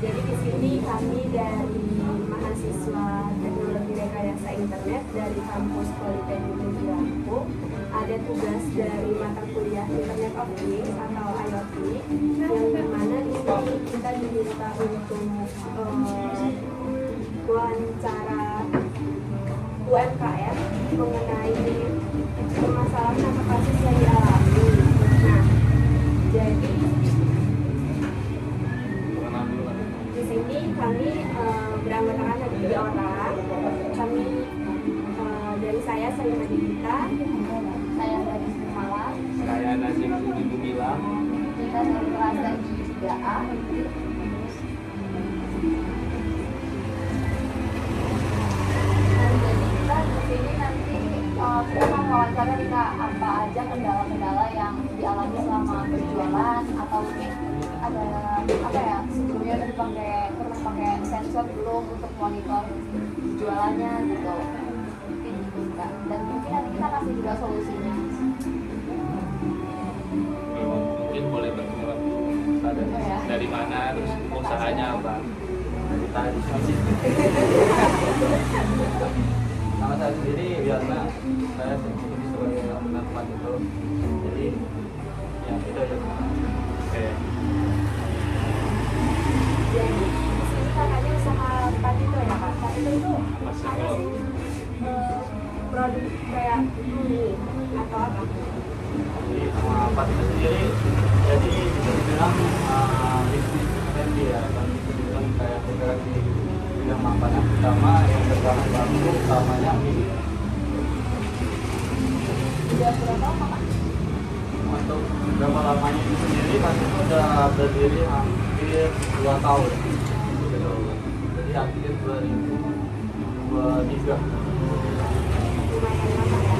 jadi di sini kami dari mahasiswa Teknologi Rekayasa Internet dari kampus Politeknik Negeri Lampung ada tugas dari mata kuliah Internet of Things atau IoT yang dimana di sini kita diminta untuk wawancara UMKM mengenai permasalahan atau kasus yang dialami. Nah, jadi di sini kami beranggotakan ada 3 orang. Kami dari saya Madinita, Saya dari Semalam, Saya Nasib Ibu Bilang. kita dari kelas lagi 3A. Dan jadi kita di sini nanti kita mau wawancara kita apa aja kendala-kendala yang dialami selama berjualan atau mungkin ada apa ya sebelumnya pernah pakai sensor belum untuk monitor jualannya gitu. Mungkin gitu Kak. Dan mungkin nanti kita kasih juga solusinya. Mungkin boleh berkenalan dari mana, terus usahanya apa? Dari tadi. Nama saya sendiri biasa saya sendiri sebagai penampar itu. Jadi ya kita udah oke. jadi di sini kakaknya usaha Patito ya Kak. Patito itu Masih apa kalau sih? Produk kayak ini atau apa? jadi apa kita sendiri jadi bisa dibilang bisnis friendly ya, dan bisa dibilang kayak bergerak di bidang makanan utama yang berbahan baku utamanya ini. Udah berapa lama Kak? Untuk berapa lamanya itu sendiri kan itu udah berdiri hampir 2 tahun gitu. Jadi akhir 2023. Lumayan lama ya.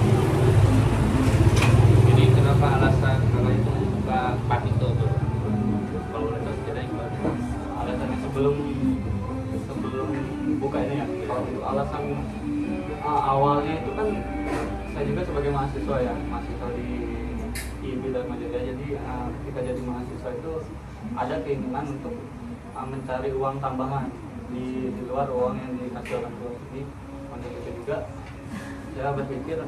Jadi kenapa alasan kalau itu buka Patito tuh? Kalau boleh tahu ceritanya gimana? Alasannya sebelum buka ini ya. Kalau untuk alasan awalnya itu kan saya juga sebagai mahasiswa ya, mahasiswa di IIB Dharma Jaya. Jadi ketika jadi mahasiswa itu ada keinginan untuk mencari uang tambahan di luar uang yang dikasih orang tua. Jadi untuk itu juga saya berpikir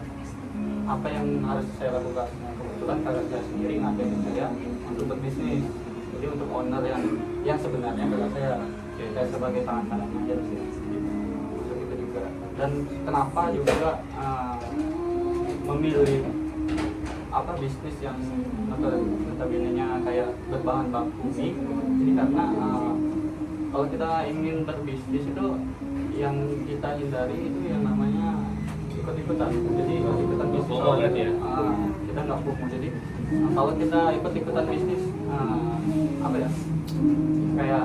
apa yang harus saya lakukan. Nah, kebetulan kakak saya sendiri ngajarin saya untuk berbisnis. Jadi untuk owner yang sebenarnya kakak saya sebagai tangan kanan aja sih. Untuk itu juga. Dan kenapa juga memilih apa bisnis yang notabene-nya kayak berbahan baku mie. Jadi karena kalau kita ingin berbisnis itu yang kita hindari itu yang namanya ikut-ikutan. Jadi ikut-ikutan bisnis ya? kita nggak FOMO. Jadi kalau kita ikut-ikutan bisnis apa ya kayak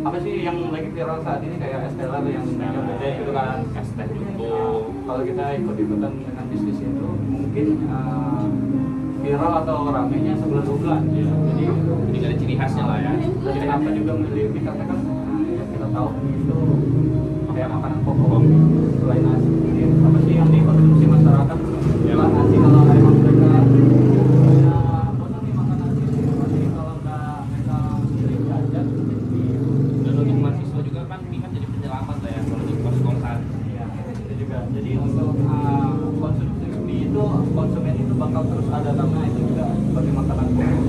apa sih yang lagi viral saat ini kayak Esteller yang beda gitu kan, Hashtag Jumbo. kalau kita ikut-ikutan dengan bisnis itu mungkin viral atau ramenya sebulan 2 bulan ya. Jadi Jadi ada ciri khasnya lah ya. dan kenapa juga memilih mie karena kan yang kita tahu itu kayak makanan pokok selain nasi. Jadi apa sih yang dikonsumsi masyarakat? Ya nasi kalau emang mereka ya bosan nih makan nasi. Tapi kalau mereka sering aja Dan untuk mahasiswa juga kan mie kan jadi penyelamat lah ya kalau di kos-kosan. ya itu juga. Jadi untuk konsumsi mie itu konsumen itu bakal terus ada karena itu juga sebagai makanan pokok.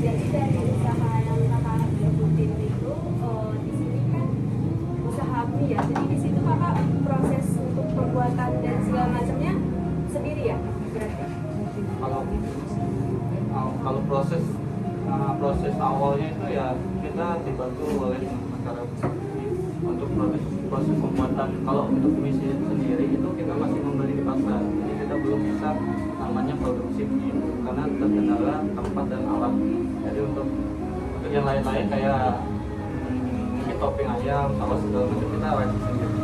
Jadi dari usaha yang kakak ikutin itu di sini kan usaha mie ya. Jadi di situ kakak proses untuk pembuatan dan segala macamnya sendiri ya berarti. Kalau proses awalnya itu ya kita dibantu oleh masyarakat untuk proses pembuatan. Kalau untuk mie sendiri itu kita masih membeli di pasar, jadi kita belum bisa namanya produksi mie karena terkendala tempat dan alat. Jadi untuk yang lain-lain kayak mungkin topping ayam, saus segala macam kita wajib sendiri.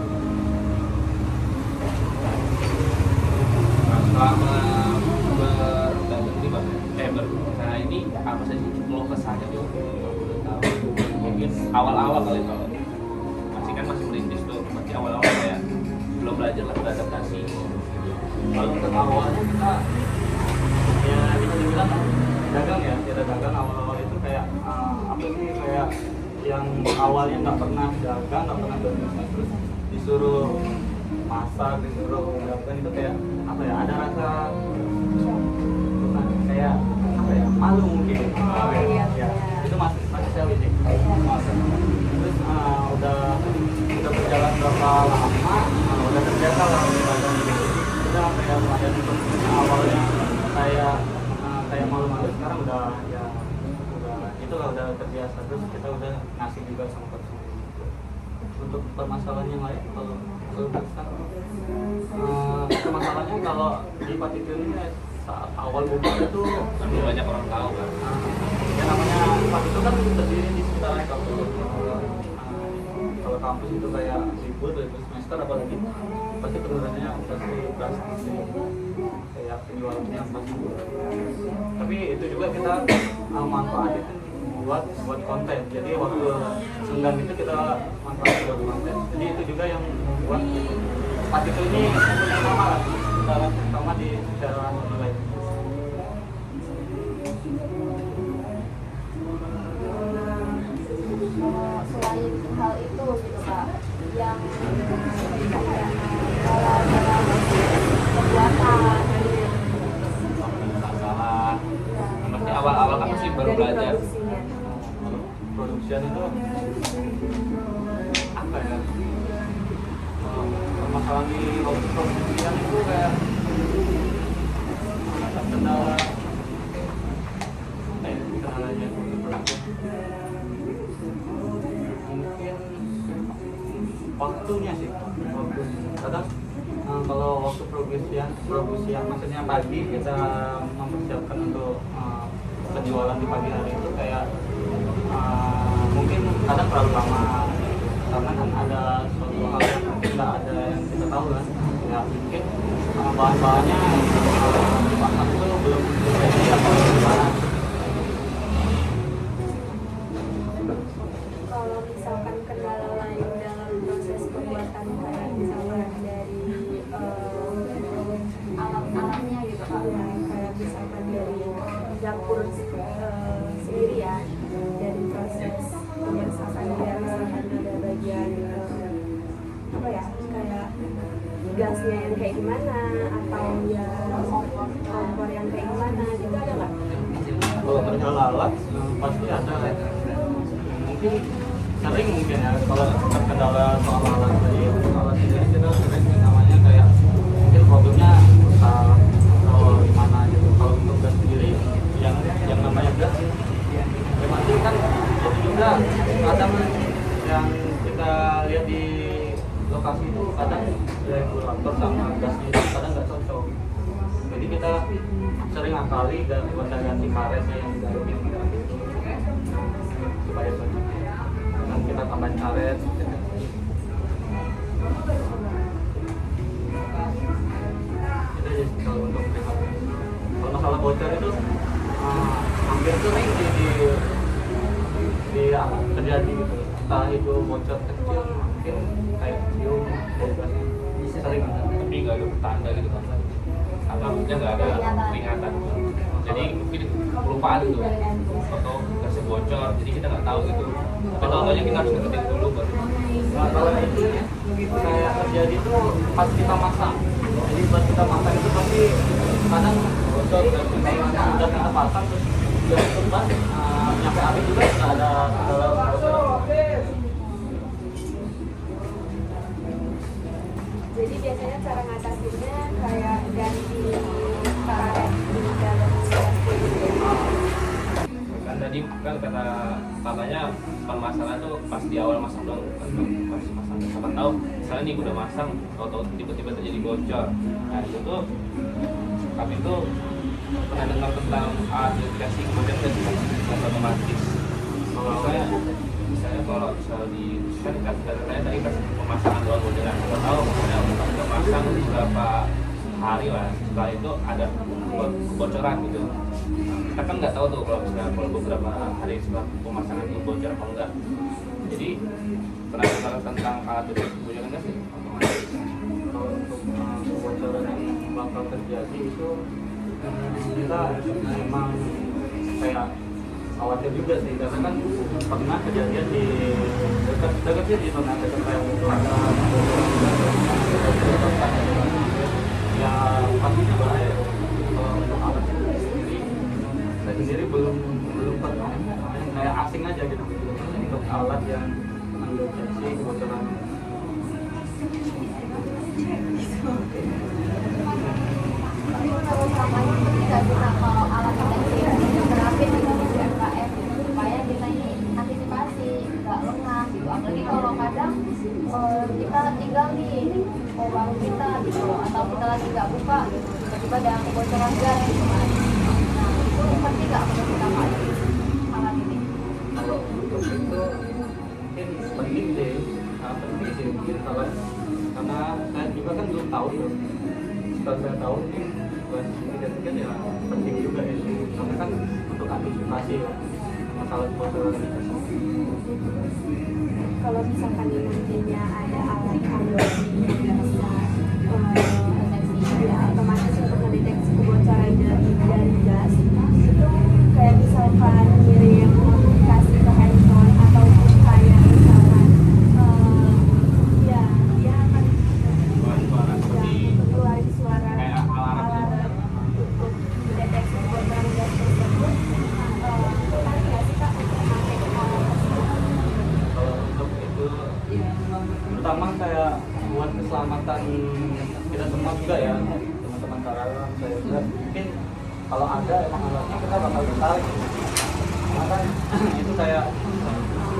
Nah, selama bergabung di nah ini apa saja keluh kesahnya tuh kalau boleh tahu? Mungkin awal-awal kali kalau masih merintis tuh, masih awal-awal kayak belum belajar lah beradaptasi. Kalau untuk awalnya kita ya bisa dibilang dagang ya, kita yang awalnya nggak pernah dagang, nggak pernah berbisnis, terus disuruh masak, disuruh melakukan itu kayak apa ya, ada rasa bukan kayak apa ya, malu mungkin. iya. Ya, itu masih saya licik. Terus udah berjalan berapa lama, udah terbiasa lah di badan ini. Udah kayak ada awalnya kayak malu-malu, sekarang udah ya udah terbiasa. Terus kita udah ngasih juga sama konsumen. Untuk permasalahan yang lain, kalau permasalahannya kalau di Patitur ini saat awal buka itu Belum banyak orang tahu kan. ya namanya Patitur kan terdiri di sekitaran kampus. Kalau kampus itu kayak libur semester apalagi pasti penurunannya pasti drastis sih. Kayak penjualannya pasti. Tapi itu juga kita manfaatin buat konten. Jadi waktu senggang itu kita manfaatin buat konten. Jadi itu juga yang buat Patitur ini sama lah, sama di secara nilai. Selain hal itu gitu Kak, yang kayak pembuatan Masalah. Masih awal-awal kan masih baru dari belajar. produksinya. Produksian itu apa ya, permasalahan di produksian itu kayak kendalanya mungkin waktunya sih, kadang kalau waktu produksian maksudnya pagi kita mempersiapkan untuk penjualan di pagi hari itu kayak mungkin kadang terlalu lama karena kan ada suatu hal yang mungkin nggak ada yang kita tahu kan, ya mungkin bahan-bahannya di pasar itu belum jadi atau gimana. Kalau misalkan kendala lain dalam proses pembuatan kayak misalkan dari alat-alatnya gitu Kak. kayak misalkan dari dapur sendiri ya, dari proses pemasakan dia misalkan ada bagian apa ya, kayak gasnya yang kayak gimana atau ya kompor yang kayak gimana gitu, ada nggak? Kalau kendala alat pasti ada, mungkin sering mungkin ya kalau terkendala soal alat tadi, alat sendiri kita sering namanya kayak mungkin problemnya rusak atau gimana gitu. Kalau untuk gas sendiri yang namanya gas ya pasti kan jadi juga kadang yang kita lihat di lokasi itu kadang regulator sama gasnya itu kadang nggak cocok. Jadi kita sering akali dan ganti karetnya yang di dalam itu supaya cocok. Dan kita tambahin karet. Itu ya kalau untuk prihal. Kalau masalah bocor itu hampir sering terjadi gitu. Entah itu bocor kecil, mungkin kayak cium, bogasnya sering ada. Tapi nggak ada tanda gitu kan. Atau maksudnya nggak ada peringatan. Jadi mungkin kelupaan gitu atau kasih bocor, jadi kita nggak tahu gitu. Tapi tahu-tahunya kita harus deketin dulu baru. Nah, kalau itu kayak terjadi itu pas kita masak. Jadi pas kita masak itu pasti kadang bocor dan udah kita pasang terus udah tempat nyampe api juga nggak ada bocor. Jadi biasanya cara ngatasinnya kayak ganti karet di dalam gas gitu. Kan tadi kan kata papanya permasalahan tuh pas di awal masang dong, pas masang siapa tahu misalnya nih udah masang atau tiba-tiba terjadi bocor. Nah itu tuh kami tuh pernah dengar tentang aplikasi kemudian dan gas otomatis. Misalnya kalau di kan katanya tadi pas pemasangan doang modern, kita tahu misalnya udah masang beberapa hari lah, setelah itu ada kebocoran gitu. Kita kan nggak tahu tuh kalau beberapa hari setelah pemasangan itu bocor atau enggak. Jadi pernah dengar tentang alat deteksi kebocoran nggak sih? Kalau untuk kebocoran yang bakal terjadi itu kita memang kayak khawatir khawatir juga sih, karena kan pernah kejadian di dekat di zona dekat rel itu ada ya pastinya bahaya kalau untuk alat sendiri. Saya sendiri belum pernah, kayak asing aja gitu untuk alat yang mendeteksi kebocoran. Tapi menurut kamu tidak bisa kalau alat deteksi ini diterapin di UMKM supaya kita ini antisipasi nggak lengah gitu, apalagi kalau kadang kita tinggal nih warung kita gitu atau kita lagi nggak buka gitu tiba-tiba ada kebocoran gas gitu kan. Nah itu penting nggak menurut kita pakai alat ini? Kalau untuk itu mungkin penting sih, sangat penting sih mungkin kalau, karena saya juga kan belum tahu tuh. Setelah saya tahu ini bukan sedikit ya penting juga ya, karena kan untuk antisipasi ya masalah kebocoran itu. Kalau misalkan di nantinya ada alat IoT yang bisa ya otomatis untuk mendeteksi kebocoran dari gas, itu kayak misalkan ngirim notifikasi ke handphone atau kayak misalkan ya dia akan suara seperti keluarin suara kayak alarm untuk mendeteksi kebocoran gas tersebut. Tertarik nggak sih Kak untuk memakai alat tersebut? Kalau untuk itu pertama kayak buat keselamatan kita semua juga ya, teman-teman karyawan saya juga, mungkin kalau ada emang alatnya kita bakal tertarik, karena kan itu kayak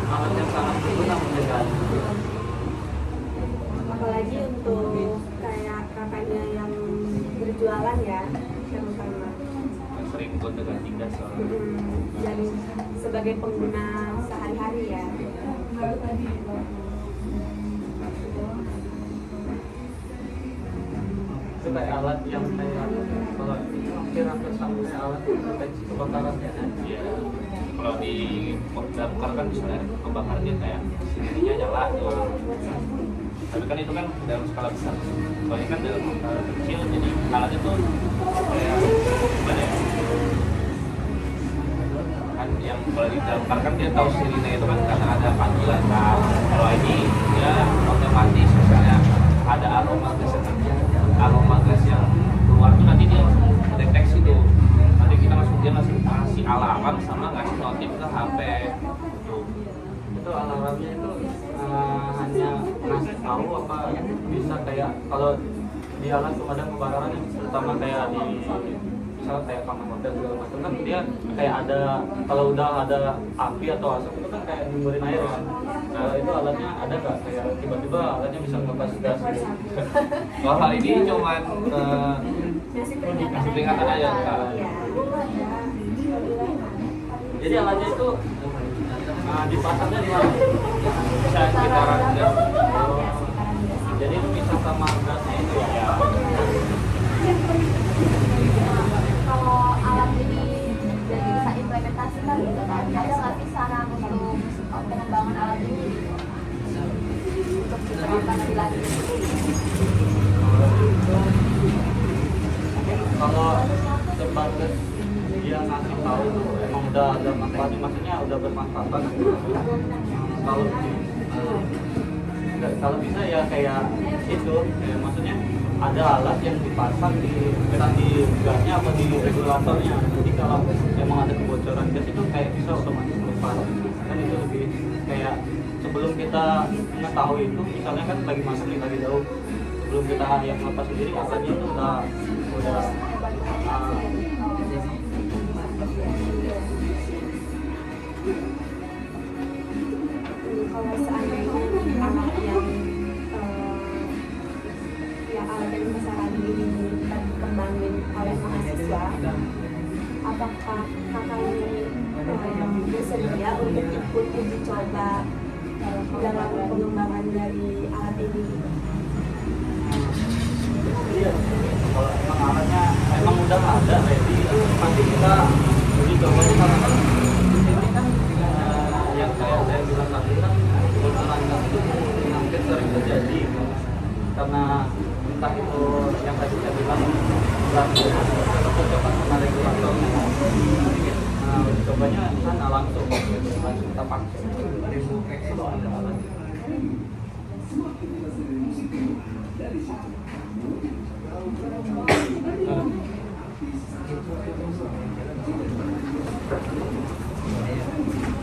alat yang sangat berguna menjaga. Apalagi untuk kayak kakaknya yang berjualan ya, terutama yang sering gonta-ganti gas soalnya. dan sebagai pengguna sehari-hari ya. Itu kayak alat yang kayak kalau hampir sama kayak alat deteksi kebakaran ya. Iya. Kalau di damkar kan misalnya kebakaran dia kayak sirine nyala tuh. Tapi kan itu kan dalam skala besar. Kalau ini kan dalam skala kecil, jadi alatnya tuh kayak gimana ya? Kan yang kalau di damkar kan dia tahu sirine itu kan karena ada panggilan kan. Kalau ini dia otomatis misalnya ada aroma gas yang keluar tuh nanti dia langsung deteksi tuh. Nanti kita dia langsung kasih alarm sama ngasih notif ke HP. Tuh. Itu alarmnya itu hanya ngasih tahu apa bisa kayak kalau di alat pemadam kebakaran yang terutama kayak di misal kayak kamar hotel segala macam kan dia kayak ada, kalau udah ada api atau asap itu kan kayak nyumburin air kan. Nah itu alatnya ada nggak kayak tiba-tiba alatnya bisa ngepas gas gitu. Kalau hal ini cuman Ngasih peringatan peringatan aja, Kak. Iya. Jadi alatnya itu dipasangnya di mana? Bisa sekitaran gas. Jadi itu bisa sama gasnya itu ya. Kalau alat ini dan bisa implementasikan gitu kan, ada nggak sih saran untuk pengembangan alat ini gitu? Untuk diterapkan lebih lanjut? Kalau sebatas dia ngasih tahu emang udah ada manfaatnya, maksudnya udah bermanfaat banget. Kalau kalau bisa ya kayak itu, ya, maksudnya ada alat yang dipasang di bukan di gasnya apa di regulatornya. Jadi kalau emang ada kebocoran gas itu kayak bisa otomatis lepas. Kan itu lebih kayak sebelum kita mengetahui itu, misalnya kan lagi masak nih tadi jauh, sebelum kita yang lepas sendiri alatnya itu udah kalau seandainya alat yang alat yang besaran ini kita dikembangin oleh mahasiswa, apakah kakaknya bersedia untuk ikut uji coba dalam pengembangan dari alat ini? Iya, kalau emang alatnya emang udah ada ready, pasti kita uji coba karena kan di sini kan yang saya bilang tadi kan kebocoran gas itu hampir sering terjadi karena entah itu yang tadi saya bilang atau coba sama regulatornya. Nah, uji coba cobanya sana langsung kita pakai. Kalau ada alat.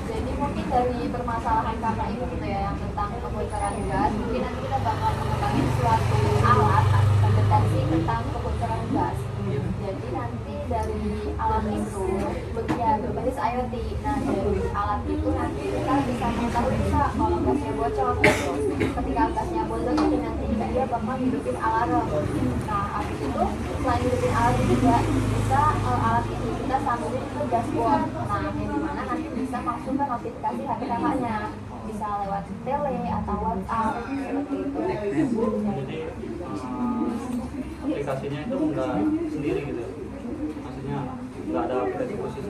Jadi mungkin dari permasalahan kakak ini gitu ya yang tentang kebocoran gas, mungkin nanti kita bakal mengembangin suatu alat atau kompetensi tentang kebocoran gas. Jadi nanti dari alat itu ya berbasis IoT. Nah dari alat itu nanti kita bisa mengetahui bisa kalau gasnya bocor gitu. Ketika gasnya bocor itu nanti dia bakal hidupin alarm. Nah habis itu selain hidupin alarm juga bisa alat ini kita sambungin ke dashboard. Nah yang dimana nanti bisa masuk ke notifikasi HP kakaknya, bisa lewat tele atau WhatsApp seperti itu. Jadi aplikasinya itu enggak sendiri gitu, maksudnya nggak ada aplikasi khusus.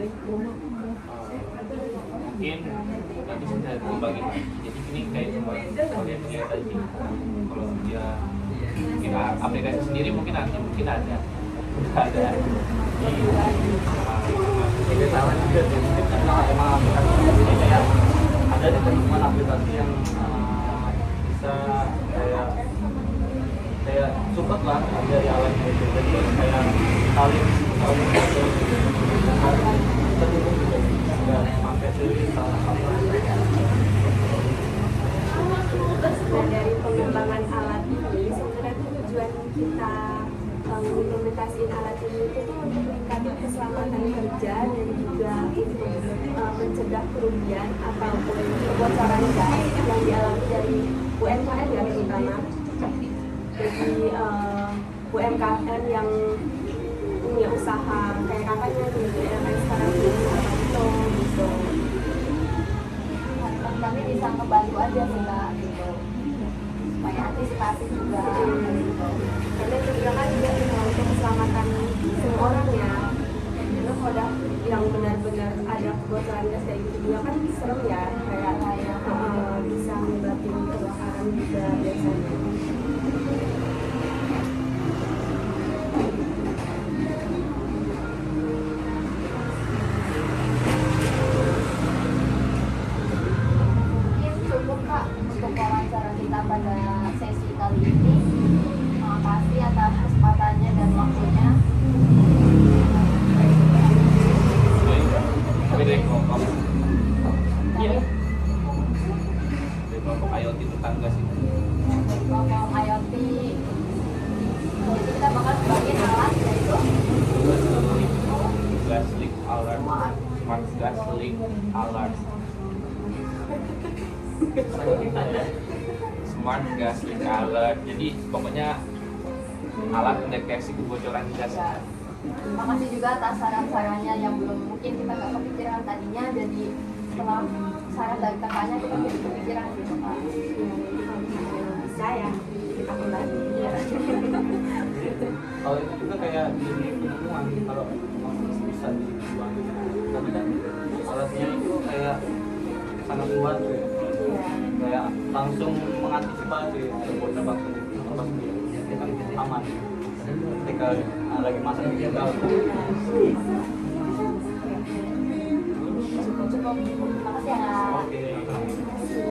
Mungkin nanti sudah dibagi. Jadi ini kayak bagiannya tadi. Kalau dia mungkin aplikasi sendiri mungkin nanti mungkin ada. Ada. Jadi salah juga sih, mungkin karena emang aplikasi ini kayak ada di teman aplikasi yang bisa kayak support lah dari alatnya itu. Jadi kayak saling terhubung gitu, nggak sampai sulit salah apa. Nah, dari pengembangan alat ini sebenarnya tujuan kita mengimplementasikan alat ini itu tuh untuk meningkatkan keselamatan kerja dan juga untuk mencegah kerugian ataupun kebocoran gas yang dialami dari UMKM ya terutama. Jadi UMKM yang punya usaha kayak kakaknya gitu ya, kayak sekarang punya usaha itu gitu. Kami bisa ngebantu aja sih kak gitu supaya antisipasi juga gitu. Karena itu juga kan juga untuk keselamatan semua orang ya. Karena kalau udah yang benar-benar ada kebocoran gas kayak gitu juga kan serem ya, kayak bisa menyebabkan kebakaran juga biasanya. Mungkin cukup kak untuk wawancara kita pada sesi kali ini. Terima kasih atas kesempatannya dan waktunya. Tapi dari kelompok Iya. dari kelompok IoT tetangga sih. Ngomong IoT, jadi kita bakal sebagian alat yaitu Gas leak alert, smart gas leak alert. Smart gas leak alert. Jadi pokoknya alat mendeteksi kebocoran gas. ya. Terima kasih juga atas saran-sarannya yang belum mungkin kita nggak kepikiran tadinya, jadi setelah saran dari kakaknya kita jadi kepikiran gitu kak. Bisa ya, aku lagi. Kalau itu juga kayak di penemuan, kalau bisa dibuang karena kan alatnya itu kayak sangat kuat ya. Kayak langsung mengantisipasi ada bocor langsung dia kan aman ketika lagi masak di tinggal. Cukup, terima kasih ya kak.